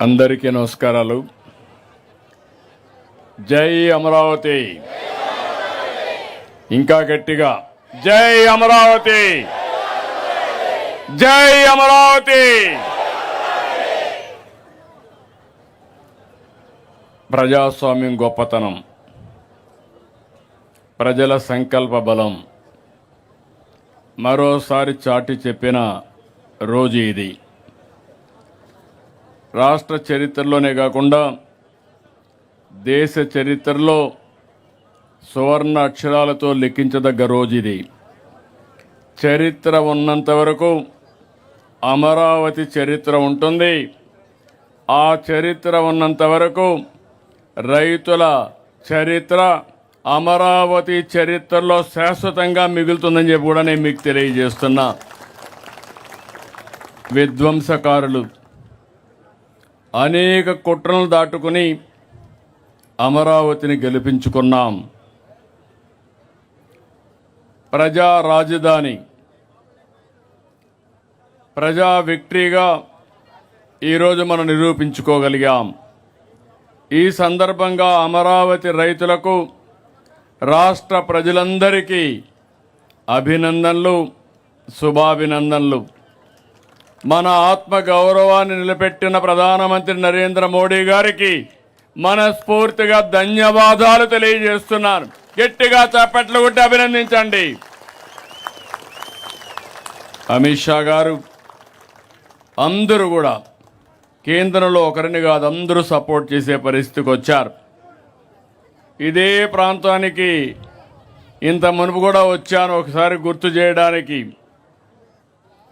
అందరికీ నమస్కారాలు. జై అమరావతి. ఇంకా గట్టిగా జై అమరావతి, జై అమరావతి. ప్రజాస్వామ్యం గొప్పతనం, ప్రజల సంకల్ప బలం మరోసారి చాటి చెప్పిన రోజు ఇది. రాష్ట్ర చరిత్రలోనే కాకుండా దేశ చరిత్రలో సువర్ణ అక్షరాలతో లిఖించదగ్గ రోజు ఇది. చరిత్ర ఉన్నంత వరకు అమరావతి చరిత్ర ఉంటుంది. ఆ చరిత్ర ఉన్నంత వరకు రైతుల చరిత్ర అమరావతి చరిత్రలో శాశ్వతంగా మిగులుతుందని చెప్పి కూడా నేను మీకు తెలియజేస్తున్నా. విధ్వంసకారులు అనేక కుట్రలను దాటుకుని అమరావతిని గెలిపించుకున్నాం. ప్రజా రాజధాని, ప్రజా విక్టరీగా ఈరోజు మనం నిరూపించుకోగలిగాం. ఈ సందర్భంగా అమరావతి రైతులకు, రాష్ట్ర ప్రజలందరికీ అభినందనలు, శుభాభినందనలు. మన ఆత్మ గౌరవాన్ని నిలబెట్టిన ప్రధానమంత్రి నరేంద్ర మోడీ గారికి మనస్ఫూర్తిగా ధన్యవాదాలు తెలియజేస్తున్నాను. గట్టిగా చప్పట్లు కొట్టి అభినందించండి. అమిత్ షా గారు, అందరూ కూడా కేంద్రంలో ఒకరిని కాదు అందరూ సపోర్ట్ చేసే పరిస్థితికి వచ్చారు. ఇదే ప్రాంతానికి ఇంత మునుపు కూడా వచ్చాను, ఒకసారి గుర్తు చేయడానికి.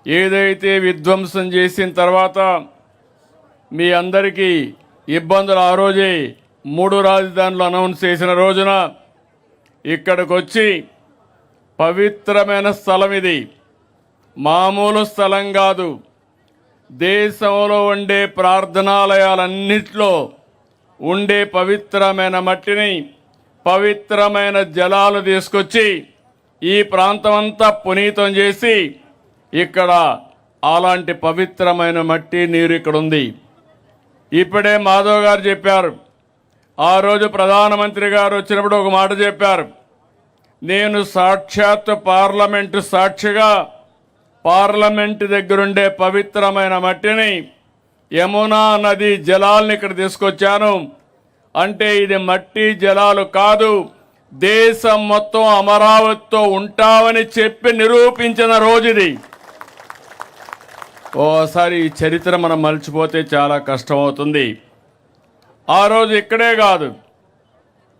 ఏదైతే విధ్వంసం చేసిన తర్వాత మీ అందరికీ ఇబ్బందులు ఆ రోజే 3 రాజధానులు అనౌన్స్ చేసిన రోజున ఇక్కడికి వచ్చి పవిత్రమైన స్థలం ఇది, మామూలు స్థలం కాదు. దేశంలో ఉండే ప్రార్థనాలయాలన్నింటిలో ఉండే పవిత్రమైన మట్టిని, పవిత్రమైన జలాలు తీసుకొచ్చి ఈ ప్రాంతమంతా పునీతం చేసి ఇక్కడ అలాంటి పవిత్రమైన మట్టి నీరు ఇక్కడ ఉంది. ఇప్పుడే మాధవ్ గారు చెప్పారు, ఆ రోజు ప్రధానమంత్రి గారు వచ్చినప్పుడు ఒక మాట చెప్పారు. నేను సాక్షాత్ పార్లమెంటు సాక్షిగా పార్లమెంటు దగ్గరుండే పవిత్రమైన మట్టిని, యమునా నది జలాలను ఇక్కడ తీసుకొచ్చాను. అంటే ఇది మట్టి జలాలు కాదు, దేశం మొత్తం అమరావతితో ఉంటామని చెప్పి నిరూపించిన రోజు ఇది. ఓసారి ఈ చరిత్ర మనం మర్చిపోతే చాలా కష్టమవుతుంది. ఆ రోజు ఇక్కడే కాదు,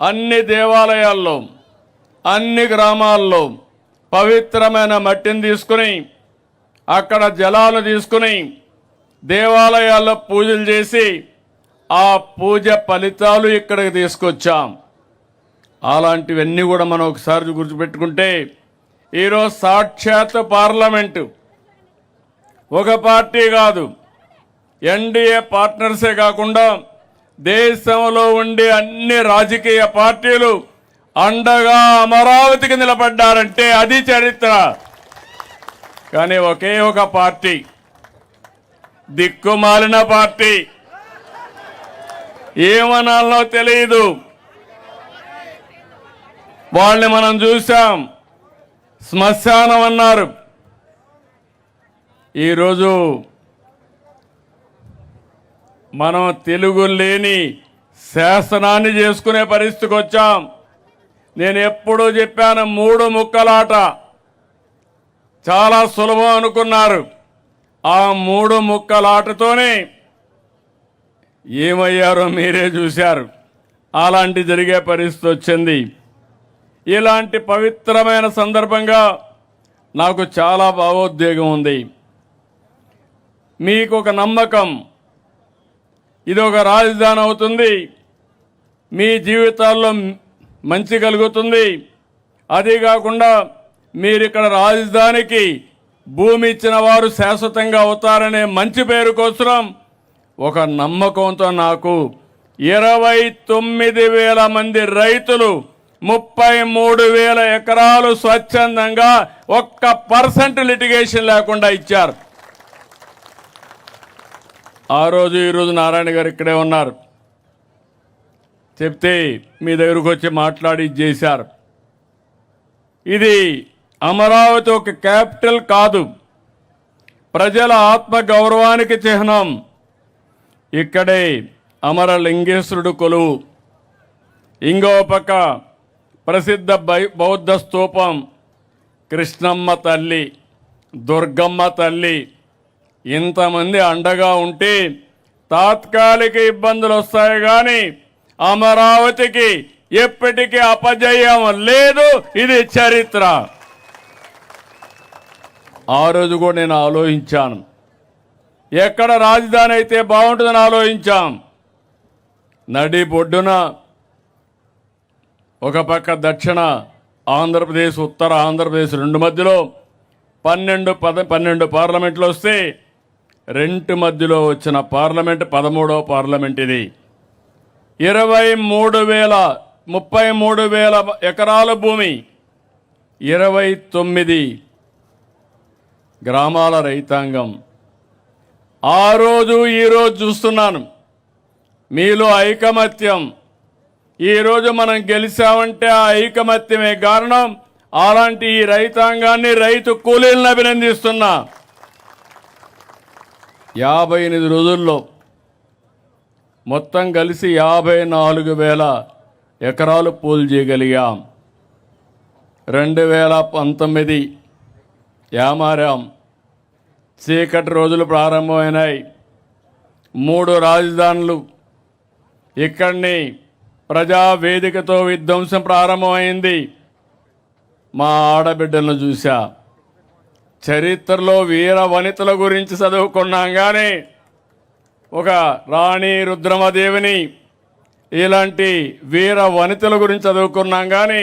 అన్ని దేవాలయాల్లో, అన్ని గ్రామాల్లో పవిత్రమైన మట్టిని తీసుకుని, అక్కడ జలాలు తీసుకుని దేవాలయాల్లో పూజలు చేసి ఆ పూజ ఫలితాలు ఇక్కడికి తీసుకొచ్చాం. అలాంటివన్నీ కూడా మనం ఒకసారి గుర్తుపెట్టుకుంటే ఈరోజు సాక్షాత్ పార్లమెంటు ఒక పార్టీ కాదు, ఎన్డీఏ పార్ట్నర్సే కాకుండా దేశంలో ఉండే అన్ని రాజకీయ పార్టీలు అండగా అమరావతికి నిలబడ్డారంటే అది చరిత్ర. కానీ ఒకే ఒక పార్టీ, దిక్కుమాలిన పార్టీ, ఏమనాలో తెలియదు, వాళ్ళని మనం చూసాం. శ్మశానం అన్నారు. ఈరోజు మనం తెలుగు లేని శాసనాన్ని చేసుకునే పరిస్థితికి వచ్చాం. నేను ఎప్పుడూ చెప్పాను, 3 ముక్కలాట చాలా సులభం అనుకున్నారు. ఆ 3 ముక్కలాటతోనే ఏమయ్యారో మీరే చూశారు. అలాంటి జరిగే పరిస్థితి వచ్చింది. ఇలాంటి పవిత్రమైన సందర్భంగా నాకు చాలా భావోద్వేగం ఉంది. మీకు ఒక నమ్మకం, ఇది ఒక రాజధాని అవుతుంది, మీ జీవితాల్లో మంచి కలుగుతుంది. అదే కాకుండా మీరు ఇక్కడ రాజధానికి భూమి ఇచ్చిన వారు శాశ్వతంగా అవుతారనే మంచి పేరు కోసం ఒక నమ్మకంతో నాకు 29,000 మంది రైతులు 33,000 ఎకరాలు స్వచ్ఛందంగా 1% లిటిగేషన్ లేకుండా ఇచ్చారు. ఆ రోజు ఈరోజు నారాయణ గారు ఇక్కడే ఉన్నారు. చెప్తే మీ దగ్గరకు వచ్చి మాట్లాడి చేశారు. ఇది అమరావతి ఒక క్యాపిటల్ కాదు, ప్రజల ఆత్మ గౌరవానికి చిహ్నం. ఇక్కడే అమరలింగేశ్వరుడు కొలువు, ఇంకో పక్క ప్రసిద్ధ బౌద్ధ స్తూపం, కృష్ణమ్మ తల్లి, దుర్గమ్మ తల్లి. ఇంతమంది అండగా ఉంటే తాత్కాలిక ఇబ్బందులు వస్తాయి కానీ అమరావతికి ఎప్పటికీ అపజయం లేదు. ఇది చరిత్ర. ఆ రోజు కూడా నేను ఆలోచించాను, ఎక్కడ రాజధాని అయితే బాగుంటుందని ఆలోచించాం. నడి బొడ్డున ఒక పక్క దక్షిణ ఆంధ్రప్రదేశ్, ఉత్తర ఆంధ్రప్రదేశ్ రెండు మధ్యలో 12 పార్లమెంట్లు వస్తే రెండు మధ్యలో వచ్చిన పార్లమెంట్ 13వ పార్లమెంట్ ఇది. 33,000 ఎకరాల భూమి, 29 గ్రామాల రైతాంగం. ఆ రోజు ఈరోజు చూస్తున్నాను మీలో ఐకమత్యం. ఈరోజు మనం గెలిచామంటే ఆ ఐకమత్యమే కారణం. అలాంటి ఈ రైతాంగాన్ని, రైతు కూలీలను అభినందిస్తున్నా. 58 రోజుల్లో మొత్తం కలిసి 54,000 ఎకరాలు పూలు చేయగలిగాం. 2019 యామారాం, చీకటి రోజులు ప్రారంభమైనాయి. 3 రాజధానులు, ఇక్కడిని ప్రజావేదికతో విధ్వంసం ప్రారంభమైంది. మా ఆడబిడ్డలను చూశా. చరిత్రలో వీర వనితల గురించి చదువుకున్నాం కానీ ఒక రాణి రుద్రమదేవిని ఇలాంటి వీర వనితల గురించి చదువుకున్నాం కానీ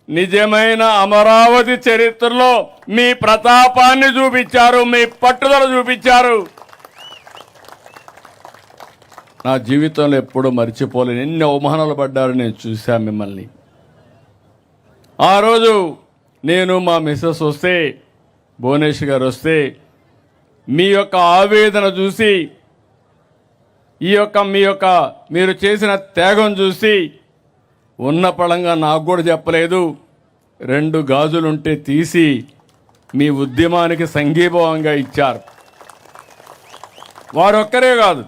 నిజమైన అమరావతి చరిత్రలో మీ ప్రతాపాన్ని చూపించారు, మీ పట్టుదల చూపించారు. నా జీవితంలో ఎప్పుడూ మర్చిపోలేను. ఎన్ని అవమానాలు పడ్డారు నేను చూశా మిమ్మల్ని. ఆ రోజు నేను మా మిస్సెస్ వస్తే, భువనేశ్వర్ గారు వస్తే, మీ యొక్క ఆవేదన చూసి, మీరు చేసిన త్యాగం చూసి ఉన్న పళంగా నాకు కూడా చెప్పలేదు. 2 గాజులుంటే తీసి మీ ఉద్యమానికి సంఘీభావంగా ఇచ్చారు. వారొక్కరే కాదు,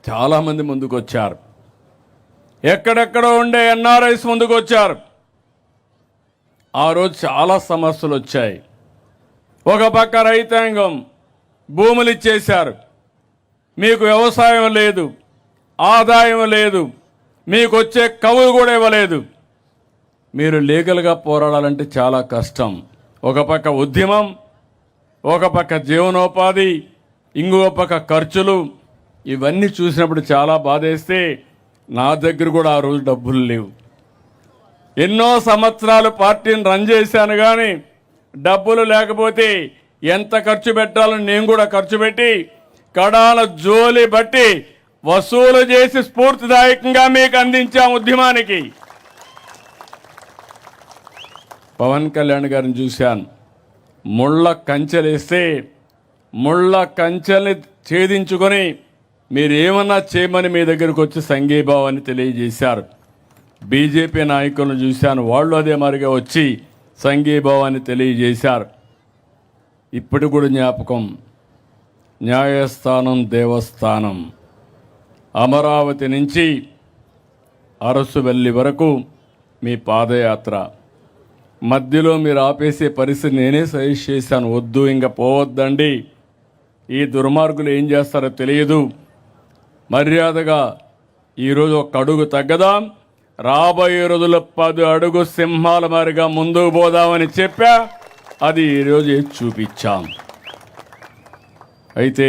చాలామంది ముందుకు వచ్చారు. ఎక్కడెక్కడో ఉండే ఎన్ఆర్ఐస్ ముందుకు వచ్చారు. ఆ రోజు చాలా సమస్యలు వచ్చాయి. ఒక పక్క రైతాంగం భూములు ఇచ్చేశారు, మీకు వ్యవసాయం లేదు, ఆదాయం లేదు, మీకు వచ్చే కవులు కూడా ఇవ్వలేదు. మీరు లీగల్గా పోరాడాలంటే చాలా కష్టం. ఒక పక్క ఉద్యమం, ఒక పక్క జీవనోపాధి, ఇంకో పక్క ఖర్చులు. ఇవన్నీ చూసినప్పుడు చాలా బాధేస్తే నా దగ్గర కూడా ఆ రోజు డబ్బులు లేవు. ఎన్నో సంవత్సరాలు పార్టీని రన్ చేశాను కానీ డబ్బులు లేకపోతే ఎంత ఖర్చు పెట్టాలని నేను కూడా ఖర్చు పెట్టి కడాల జోలి బట్టి వసూలు చేసి స్ఫూర్తిదాయకంగా మీకు అందించాం ఉద్యమానికి. పవన్ కళ్యాణ్ గారిని చూశాను, ముళ్ళ కంచెలేస్తే ముళ్ళ కంచెల్ని ఛేదించుకొని మీరేమన్నా చేయమని మీ దగ్గరకు వచ్చి సంఘీభావాన్ని తెలియజేశారు. బీజేపీ నాయకులను చూశాను, వాళ్ళు అదే మరిగా వచ్చి సంఘీభావాన్ని తెలియజేశారు. ఇప్పుడు కూడా జ్ఞాపకం, న్యాయస్థానం దేవస్థానం, అమరావతి నుంచి అరసువెల్లి వరకు మీ పాదయాత్ర మధ్యలో మీరు ఆపేసే పరిస్థితి నేనే సజెస్ట్ చేశాను. వద్దు, ఇంకా పోవద్దండి, ఈ దుర్మార్గులు ఏం చేస్తారో తెలియదు, మర్యాదగా ఈరోజు ఒక అడుగు తగ్గదాం, రాబోయే రోజుల్లో 10 అడుగు సింహాల మారిగా ముందుకు పోదామని చెప్పా. అది ఈరోజు చూపించాం. అయితే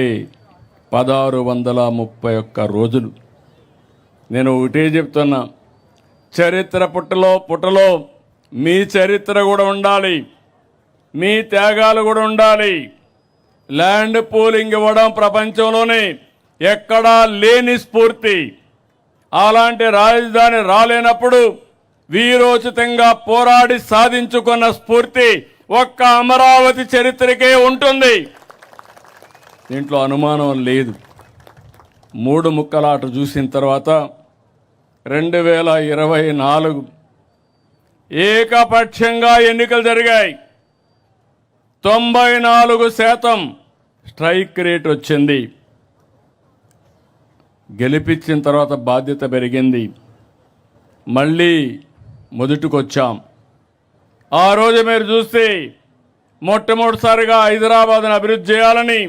1631 రోజులు నేను ఒకటే చెప్తున్నా, చరిత్ర పుటలో మీ చరిత్ర కూడా ఉండాలి, మీ త్యాగాలు కూడా ఉండాలి. ల్యాండ్ పూలింగ్ ఇవ్వడం ప్రపంచంలోనే ఎక్కడా లేని స్ఫూర్తి. అలాంటి రాజధాని రాలేనప్పుడు వీరోచితంగా పోరాడి సాధించుకున్న స్ఫూర్తి ఒక్క అమరావతి చరిత్రకే ఉంటుంది. దీంట్లో అనుమానం లేదు. మూడు ముక్కలాట చూసిన తర్వాత 2024 ఏకపక్షంగా ఎన్నికలు జరిగాయి. 94% స్ట్రైక్ రేట్ వచ్చింది. గెలిపించిన తర్వాత బాధ్యత పెరిగింది. మళ్ళీ మొదటికొచ్చాం. ఆ రోజు మీరు చూస్తే మొట్టమొదటిసారిగా హైదరాబాద్ను అభివృద్ధి చేయాలని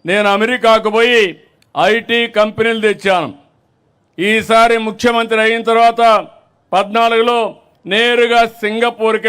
నేను అమెరికాకు పోయి ఐటీ కంపెనీలు తెచ్చాను. ఈసారి ముఖ్యమంత్రి అయిన తర్వాత 14లో నేరుగా సింగపూర్కి